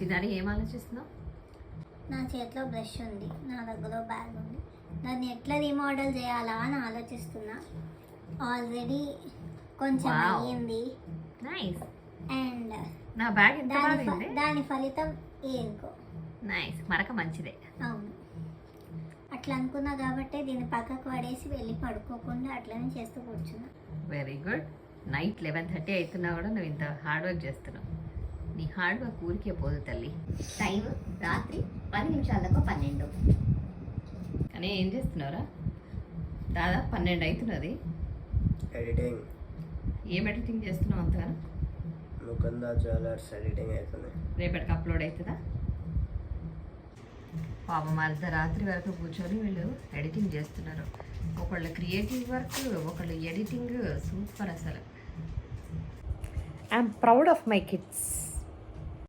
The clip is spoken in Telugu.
సినారి ఏం ఆలోచిస్తున్నావు? నా చేతిలో బ్రష్ ఉంది, నా దగ్గర బ్యాగ్ ఉంది, దాన్ని ఎట్లా రీమోడల్ చేయాలా అని ఆలోచిస్తున్నా. ఆల్రెడీ కొంచెం Wow. అయ్యింది నైస్. అండ్ నా బ్యాగ్ ఎంత బాగుంది. దాని ఫలితం ఏంకో. నైస్, మరక మంచిదే. అవును, అట్లా అనుకున్నా కాబట్టి దీన్ని పక్కకు పడేసి వెళ్ళి పడుకోకుండా అట్లనే చేస్తూ కూర్చున్నా. Very good. నైట్ 11:30 అవుతున్నా కూడా నువ్వు ఇంత హార్డ్ వర్క్ చేస్తున్నావు. నీ హార్డ్ వర్క్ ఊరికే పోదు తల్లి. టైం రాత్రి 10 నిమిషాలకు 12. కానీ ఏం చేస్తున్నావురా? దాదాపు 12 అవుతున్నది. ఎడిటింగ్. ఏం ఎడిటింగ్ చేస్తున్నావు అంతగా? ముకుందా జ్యువెలర్స్ ఎడిటింగ్ అవుతుంది. రేపటికి అప్లోడ్ అవుతుందా? పాపం అర్ధరాత్రి వరకు కూర్చొని వీళ్ళు ఎడిటింగ్ చేస్తున్నారు. ఒకళ్ళు క్రియేటివ్ వర్క్, ఒకళ్ళు ఎడిటింగ్. సూపర్ అసలు. I'm proud of my kids.